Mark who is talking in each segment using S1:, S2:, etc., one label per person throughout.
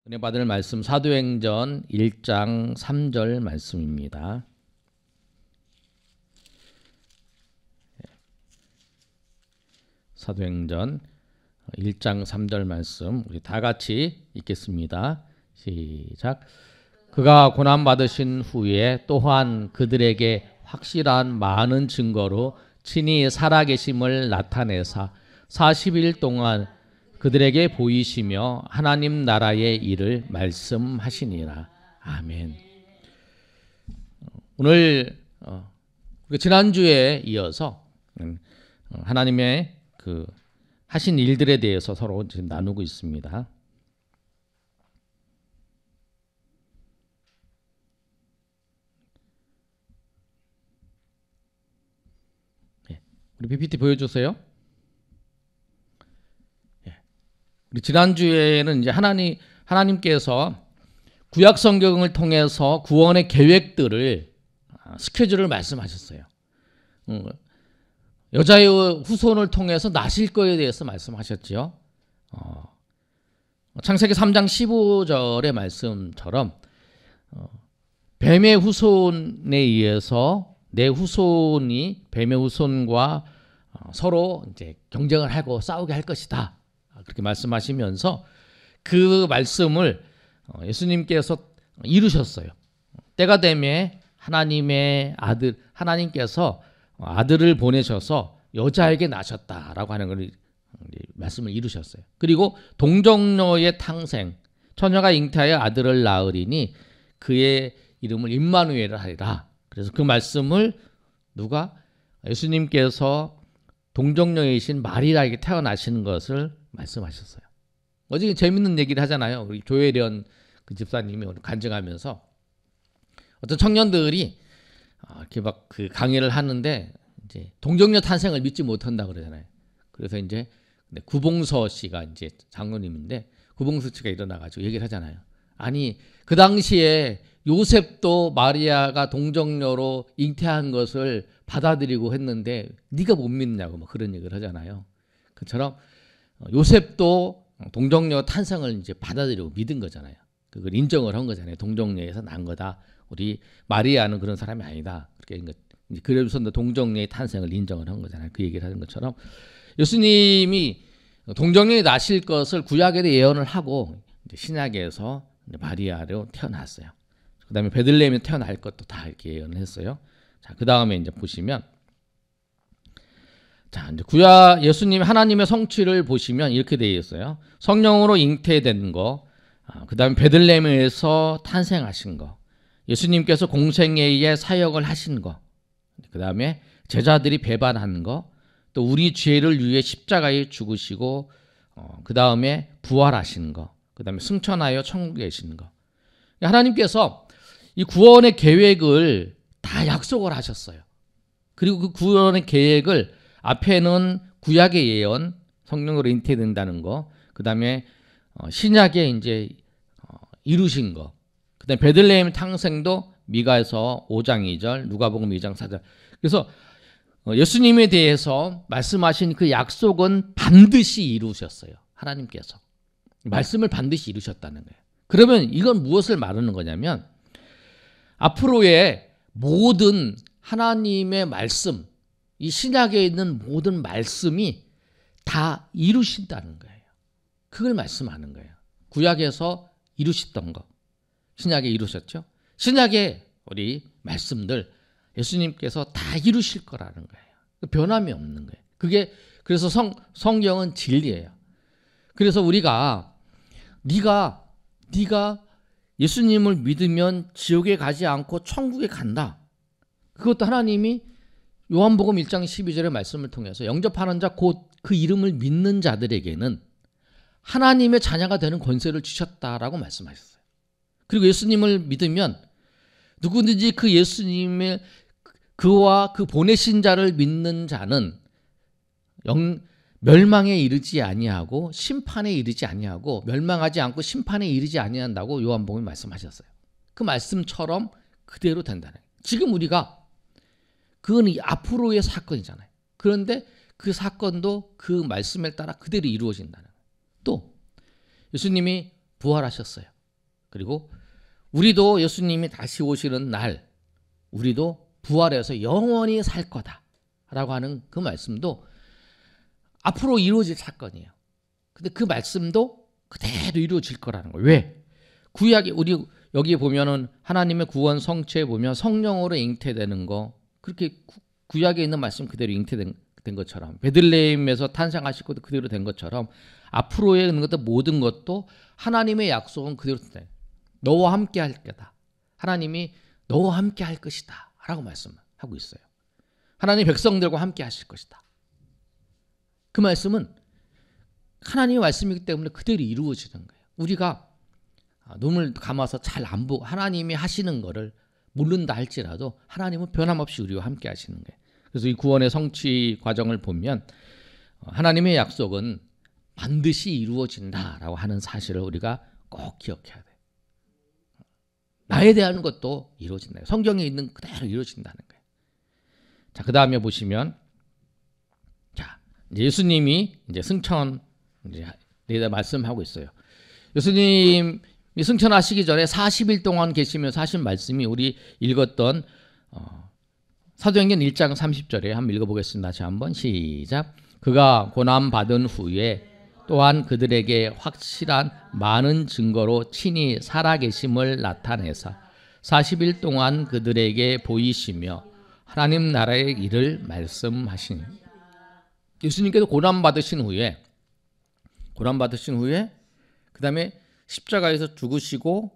S1: 은혜 받을 말씀 사도행전 1장 3절 말씀입니다. 사도행전 1장 3절 말씀 우리 다 같이 읽겠습니다. 시작. 그가 고난 받으신 후에 또한 그들에게 확실한 많은 증거로 친히 살아계심을 나타내사 40일 동안 그들에게 보이시며 하나님 나라의 일을 말씀하시니라. 아멘. 오늘 지난주에 이어서 하나님의 그 하신 일들에 대해서 서로 지금 나누고 있습니다. 우리 PPT 보여주세요. 우리 지난주에는 이제 하나님께서 구약 성경을 통해서 구원의 계획들을 스케줄을 말씀하셨어요. 여자의 후손을 통해서 나실 거에 대해서 말씀하셨죠. 창세기 3장 15절의 말씀처럼 뱀의 후손에 의해서 내 후손이 뱀의 후손과 서로 이제 경쟁을 하고 싸우게 할 것이다. 그렇게 말씀하시면서 그 말씀을 예수님께서 이루셨어요. 때가 되면 하나님의 아들, 하나님께서 아들을 보내셔서 여자에게 나셨다라고 하는 걸 말씀을 이루셨어요. 그리고 동정녀의 탄생, 처녀가 잉태하여 아들을 낳으리니 그의 이름을 임마누엘을 하리라. 그래서 그 말씀을 누가? 예수님께서 동정녀이신 마리아에게 태어나시는 것을 말씀하셨어요. 어제 재밌는 얘기를 하잖아요. 우리 조혜련 그 집사님이 오늘 간증하면서 어떤 청년들이 이렇게 막 그 강의를 하는데 이제 동정녀 탄생을 믿지 못한다 그러잖아요. 그래서 이제 구봉서 씨가 이제 장로님인데 구봉서 씨가 일어나가지고 얘기를 하잖아요. 아니 그 당시에 요셉도 마리아가 동정녀로 잉태한 것을 받아들이고 했는데 네가 못 믿냐고 뭐 그런 얘기를 하잖아요. 그처럼 요셉도 동정녀 탄생을 이제 받아들이고 믿은 거잖아요. 그걸 인정을 한 거잖아요. 동정녀에서 난 거다. 우리 마리아는 그런 사람이 아니다. 그렇게 그래서 동정녀의 탄생을 인정을 한 거잖아요. 그 얘기를 하는 것처럼 예수님이 동정녀에 나실 것을 구약에도 예언을 하고 이제 신약에서 마리아로 태어났어요. 그다음에 베들레헴에 태어날 것도 다 이렇게 예언을 했어요. 자, 그 다음에 이제 보시면, 자, 이제 구약 예수님 하나님의 성취를 보시면 이렇게 되어 있어요. 성령으로 잉태된 거, 그다음에 베들레헴에서 탄생하신 거, 예수님께서 공생에 의해 사역을 하신 거, 그다음에 제자들이 배반한 거, 또 우리 죄를 위해 십자가에 죽으시고, 그다음에 부활하신 거, 그다음에 승천하여 천국에 계신 거. 하나님께서 이 구원의 계획을 다 약속을 하셨어요. 그리고 그 구원의 계획을 앞에는 구약의 예언, 성령으로 잉태된다는 거, 그 다음에 신약에 이제 이루신 거, 그 다음에 베들레헴 탄생도 미가에서 5장 2절, 누가복음 2장 4절. 그래서 예수님에 대해서 말씀하신 그 약속은 반드시 이루셨어요. 하나님께서. 말씀을 반드시 이루셨다는 거예요. 그러면 이건 무엇을 말하는 거냐면 앞으로의 모든 하나님의 말씀, 이 신약에 있는 모든 말씀이 다 이루신다는 거예요. 그걸 말씀하는 거예요. 구약에서 이루셨던 거, 신약에 이루셨죠? 신약의 우리 말씀들 예수님께서 다 이루실 거라는 거예요. 변함이 없는 거예요. 그게 그래서 성경은 진리예요. 그래서 우리가 네가 예수님을 믿으면 지옥에 가지 않고 천국에 간다. 그것도 하나님이 요한복음 1장 12절의 말씀을 통해서 영접하는 자 곧 그 이름을 믿는 자들에게는 하나님의 자녀가 되는 권세를 주셨다라고 말씀하셨어요. 그리고 예수님을 믿으면 누구든지 그 예수님의 그와 그 보내신 자를 믿는 자는 멸망에 이르지 아니하고 심판에 이르지 아니하고 멸망하지 않고 심판에 이르지 아니한다고 요한복음이 말씀하셨어요. 그 말씀처럼 그대로 된다는 거예요. 지금 우리가 그건 앞으로의 사건이잖아요. 그런데 그 사건도 그 말씀에 따라 그대로 이루어진다는 거예요. 또 예수님이 부활하셨어요. 그리고 우리도 예수님이 다시 오시는 날 우리도 부활해서 영원히 살 거다라고 하는 그 말씀도 앞으로 이루어질 사건이에요. 근데 그 말씀도 그대로 이루어질 거라는 거예요. 왜? 구약에 우리 여기 보면은 하나님의 구원 성취에 보면 성령으로 잉태되는 거 그렇게 구약에 있는 말씀 그대로 잉태된 것처럼 베들레헴에서 탄생하실 것도 그대로 된 것처럼 앞으로의 것도 모든 것도 하나님의 약속은 그대로 돼. 너와 함께 할 거다. 하나님이 너와 함께 할 것이다 라고 말씀하고 있어요. 하나님 백성들과 함께 하실 것이다. 그 말씀은 하나님의 말씀이기 때문에 그대로 이루어지는 거예요. 우리가 눈을 감아서 잘 안 보고 하나님이 하시는 거를 모른다 할지라도 하나님은 변함없이 우리와 함께 하시는 거예요. 그래서 이 구원의 성취 과정을 보면 하나님의 약속은 반드시 이루어진다라고 하는 사실을 우리가 꼭 기억해야 돼요. 나에 대한 것도 이루어진다. 성경에 있는 그대로 이루어진다는 거예요. 자, 그 다음에 보시면 자, 이제 예수님이 이제 승천 이제 내다 말씀하고 있어요. 예수님이 승천하시기 전에 40일 동안 계시면서 하신 말씀이 우리 읽었던 사도행전 1장 30절에 한번 읽어보겠습니다. 다시 한번 시작. 그가 고난 받은 후에 또한 그들에게 확실한 많은 증거로 친히 살아계심을 나타내사 40일 동안 그들에게 보이시며 하나님 나라의 일을 말씀하시니 예수님께서 고난 받으신 후에 그 다음에 십자가에서 죽으시고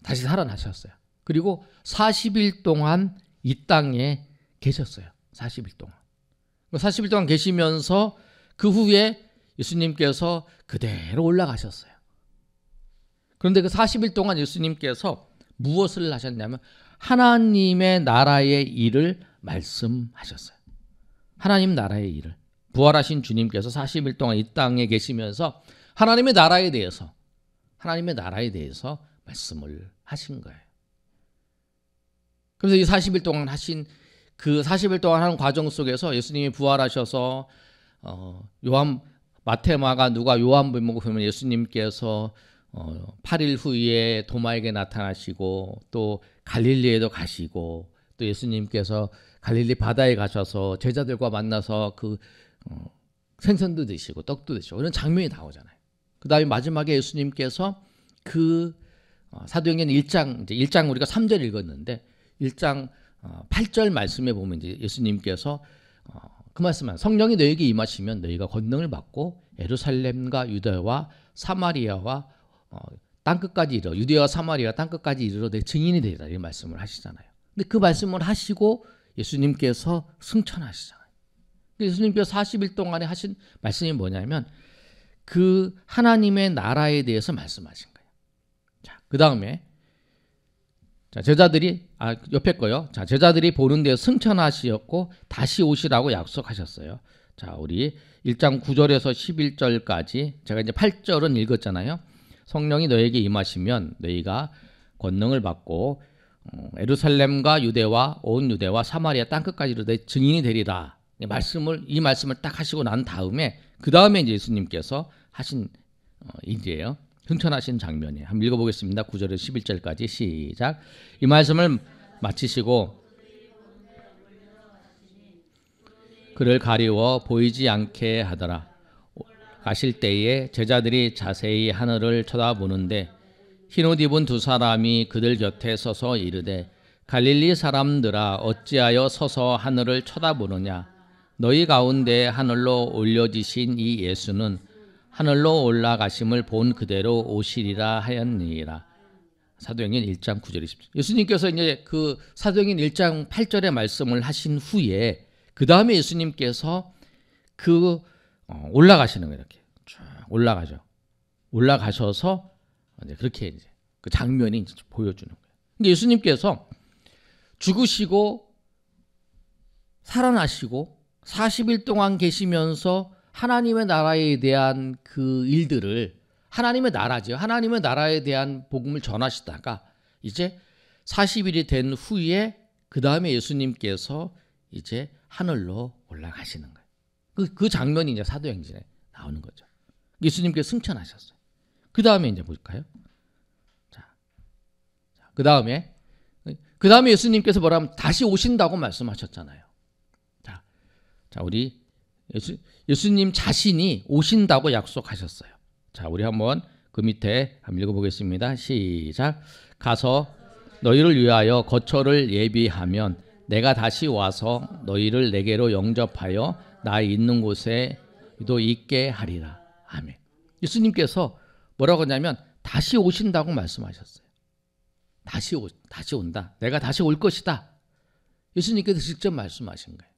S1: 다시 살아나셨어요. 그리고 40일 동안 이 땅에 계셨어요. 40일 동안. 40일 동안 계시면서 그 후에 예수님께서 그대로 올라가셨어요. 그런데 그 40일 동안 예수님께서 무엇을 하셨냐면 하나님의 나라의 일을 말씀하셨어요. 하나님 나라의 일을. 부활하신 주님께서 40일 동안 이 땅에 계시면서 하나님의 나라에 대해서 말씀을 하신 거예요. 그래서 이 40일 동안 하신 그 40일 동안 하는 과정 속에서 예수님이 부활하셔서 마테마가 누가 요한복음 보면 예수님께서 8일 후에 도마에게 나타나시고 또 갈릴리에도 가시고 또 예수님께서 갈릴리 바다에 가셔서 제자들과 만나서 그 생선도 드시고 떡도 드시고 이런 장면이 나오잖아요. 그 다음에 마지막에 예수님께서 그 사도행전 1장 우리가 3절 읽었는데 1장 8절 말씀에 보면 이제 예수님께서 그 말씀은 성령이 너에게 임하시면 너희가 권능을 받고 예루살렘과 유대와 사마리아와 땅끝까지 이르러 유대와 사마리아 땅끝까지 이르러 내 증인이 되리라 이 말씀을 하시잖아요. 근데 그 말씀을 하시고 예수님께서 승천하시잖아요. 예수님께서 40일 동안에 하신 말씀이 뭐냐면 그 하나님의 나라에 대해서 말씀하신 거예요. 자, 그 다음에 제자들이 옆에 거요. 자, 제자들이 보는 데서 승천하시었고 다시 오시라고 약속하셨어요. 자, 우리 1장 9절에서 11절까지 제가 이제 8절은 읽었잖아요. 성령이 너에게 임하시면 너희가 권능을 받고 예루살렘과 유대와 온 유대와 사마리아 땅끝까지로 내 증인이 되리라. 이 말씀을 딱 하시고 난 다음에 그 다음에 이제 예수님께서 하신 일이에요. 승천하신 장면이에요. 한번 읽어보겠습니다. 9절에서 11절까지 시작. 이 말씀을 마치시고 그를 가리워 보이지 않게 하더라. 가실 때에 제자들이 자세히 하늘을 쳐다보는데 흰옷 입은 두 사람이 그들 곁에 서서 이르되 갈릴리 사람들아 어찌하여 서서 하늘을 쳐다보느냐. 너희 가운데 하늘로 올려지신 이 예수는 하늘로 올라가심을 본 그대로 오시리라 하였니라. 사도행전 1장 9절 20절. 예수님께서 이제 그 사도행전 1장 8절의 말씀을 하신 후에 그 다음에 예수님께서 올라가시는 거예요. 이렇게 쭉 올라가죠. 올라가셔서 이제 그렇게 이제 그 장면이 이제 보여주는 거예요. 근데 예수님께서 죽으시고 살아나시고 40일 동안 계시면서 하나님의 나라에 대한 그 일들을 하나님의 나라죠. 하나님의 나라에 대한 복음을 전하시다가 이제 40일이 된 후에 그 다음에 예수님께서 이제 하늘로 올라가시는 거예요. 그 장면이 이제 사도행전에 나오는 거죠. 예수님께서 승천하셨어요. 그 다음에 이제 볼까요? 자, 그 다음에 예수님께서 뭐라면 다시 오신다고 말씀하셨잖아요. 자, 우리 예수님 자신이 오신다고 약속하셨어요. 자, 우리 한번 그 밑에 한번 읽어보겠습니다. 시작. 가서 너희를 위하여 거처를 예비하면 내가 다시 와서 너희를 내게로 영접하여 나 있는 곳에도 있게 하리라. 아멘. 예수님께서 뭐라고 하냐면 다시 오신다고 말씀하셨어요. 다시 온다. 내가 다시 올 것이다. 예수님께서 직접 말씀하신 거예요.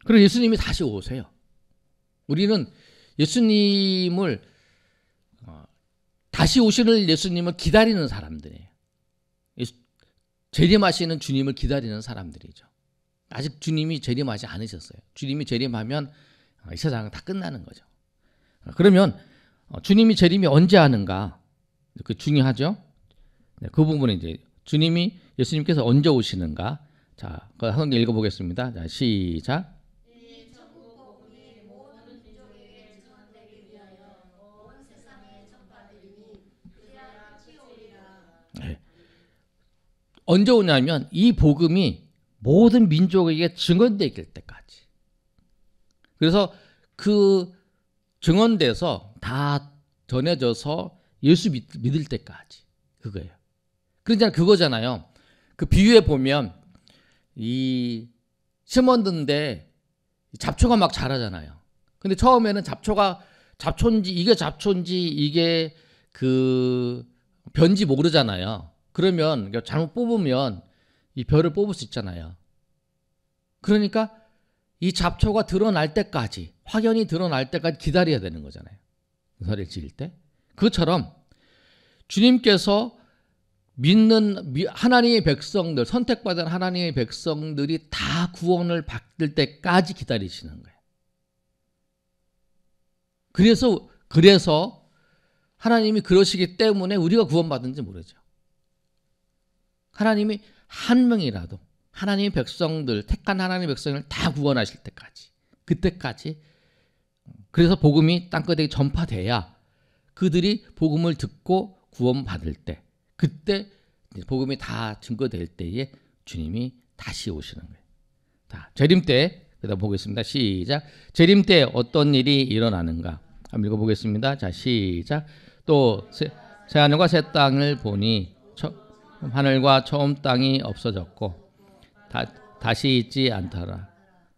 S1: 그리고 예수님이 다시 오세요. 우리는 예수님을 다시 오시는 예수님을 기다리는 사람들이에요. 재림하시는 주님을 기다리는 사람들이죠. 아직 주님이 재림하지 않으셨어요. 주님이 재림하면 이 세상은 다 끝나는 거죠. 그러면 주님이 재림이 언제 하는가? 그 중요하죠. 그 부분에 이제 예수님께서 언제 오시는가? 자, 그 한번 읽어보겠습니다. 자, 시작. 네. 언제 오냐면 이 복음이 모든 민족에게 증언되길 때까지. 그래서 그 증언돼서 다 전해져서 예수 믿을 때까지. 그거예요. 그러니까 그거잖아요. 그 비유에 보면 이 심었는데 잡초가 막 자라잖아요. 근데 처음에는 잡초인지 이게 그 변지 모르잖아요. 그러면 잘못 뽑으면 이 벼를 뽑을 수 있잖아요. 그러니까 이 잡초가 드러날 때까지, 확연히 드러날 때까지 기다려야 되는 거잖아요. 설을 지을 때. 그것처럼 주님께서 믿는 하나님의 백성들, 선택받은 하나님의 백성들이 다 구원을 받을 때까지 기다리시는 거예요. 그래서 하나님이 그러시기 때문에 우리가 구원받은지 모르죠. 하나님이 한 명이라도 하나님의 백성들, 택한 하나님의 백성을 다 구원하실 때까지, 그때까지. 그래서 복음이 땅끝에 전파돼야 그들이 복음을 듣고 구원받을 때, 그때 복음이 다 증거될 때에 주님이 다시 오시는 거예요. 자, 재림 때, 그다음 보겠습니다. 시작. 재림 때 어떤 일이 일어나는가? 한번 읽어보겠습니다. 자, 시작. 또 새 하늘과 새 땅을 보니 하늘과 처음 땅이 없어졌고 다시 있지 않더라.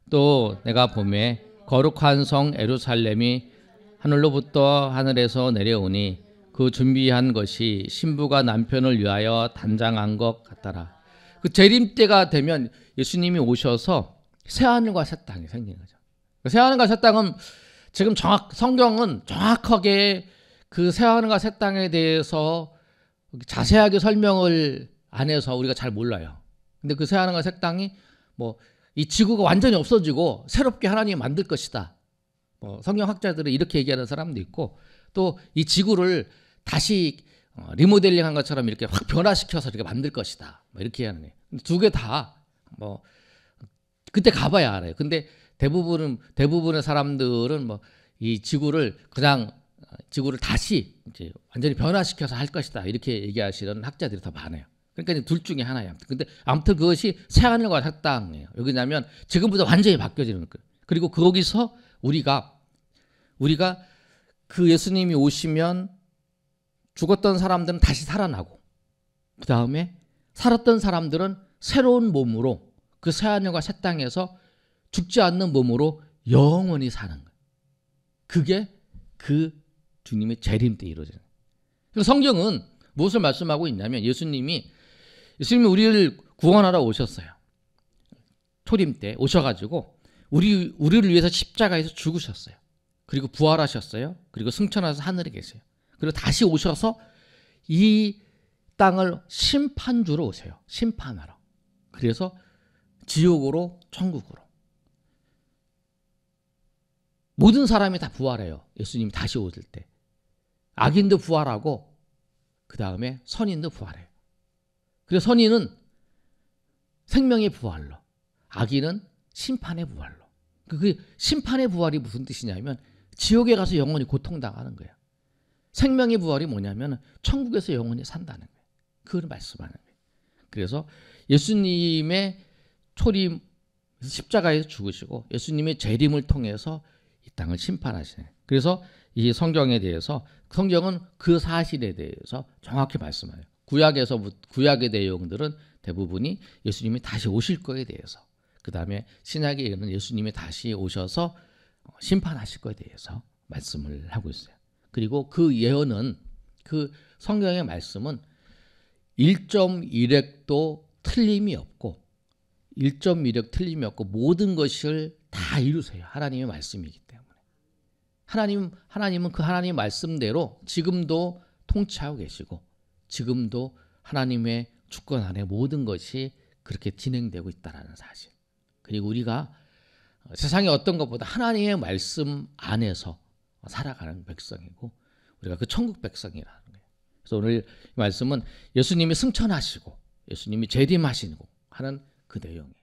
S1: 또 내가 보매 거룩한 성 예루살렘이 하늘로부터 하늘에서 내려오니 그 준비한 것이 신부가 남편을 위하여 단장한 것 같더라. 그 재림 때가 되면 예수님이 오셔서 새 하늘과 새 땅이 생기는 거죠. 새 하늘과 새 땅은 지금 성경은 정확하게 그 새 하늘과 새 땅에 대해서 자세하게 설명을 안 해서 우리가 잘 몰라요. 근데 그 새 하늘과 새 땅이 이 지구가 완전히 없어지고 새롭게 하나님이 만들 것이다. 성경학자들은 이렇게 얘기하는 사람도 있고, 또 이 지구를 다시 리모델링한 것처럼 이렇게 확 변화시켜서 이렇게 만들 것이다. 이렇게 하는 거예요. 두 개 다 그때 가봐야 알아요. 근데 대부분의 사람들은 이 지구를 다시 이제 완전히 변화시켜서 할 것이다. 이렇게 얘기하시는 학자들이 더 많아요. 그러니까 둘 중에 하나예요. 근데 아무튼 그것이 새하늘과 새 땅이에요. 여기냐면 지금부터 완전히 바뀌어지는 거예요. 그리고 거기서 우리가 그 예수님이 오시면 죽었던 사람들은 다시 살아나고, 그 다음에 살았던 사람들은 새로운 몸으로 그 새하늘과 새 땅에서 죽지 않는 몸으로 영원히 사는 거예요. 그게 그 주님의 재림 때 이루어지는 거예요. 성경은 무엇을 말씀하고 있냐면 예수님이 우리를 구원하러 오셨어요. 초림 때 오셔가지고 우리를 위해서 십자가에서 죽으셨어요. 그리고 부활하셨어요. 그리고 승천하셔서 하늘에 계세요. 그리고 다시 오셔서 이 땅을 심판주로 오세요. 심판하러. 그래서 지옥으로 천국으로. 모든 사람이 다 부활해요. 예수님이 다시 오실 때. 악인도 부활하고 그 다음에 선인도 부활해요. 그래서 선인은 생명의 부활로, 악인은 심판의 부활로. 그 심판의 부활이 무슨 뜻이냐면 지옥에 가서 영원히 고통당하는 거예요. 생명의 부활이 뭐냐면 천국에서 영원히 산다는 거예요. 그걸 말씀하는 거예요. 그래서 예수님의 초림, 십자가에서 죽으시고 예수님의 재림을 통해서 이 땅을 심판하시네. 그래서 이 성경에 대해서, 성경은 그 사실에 대해서 정확히 말씀해요. 구약의 내용들은 대부분이 예수님이 다시 오실 거에 대해서, 그 다음에 신약에는 예수님이 다시 오셔서 심판하실 거에 대해서 말씀을 하고 있어요. 그리고 그 예언은, 그 성경의 말씀은 1.1획도 틀림이 없고 1.1획 틀림이 없고 모든 것을 다 이루세요. 하나님의 말씀이기 때문에. 하나님은 그 하나님의 말씀대로 지금도 통치하고 계시고 지금도 하나님의 주권 안에 모든 것이 그렇게 진행되고 있다는 사실. 그리고 우리가 세상의 어떤 것보다 하나님의 말씀 안에서 살아가는 백성이고 우리가 그 천국 백성이라는 거예요. 그래서 오늘 이 말씀은 예수님이 승천하시고 예수님이 재림하시고 하는 그 내용이에요.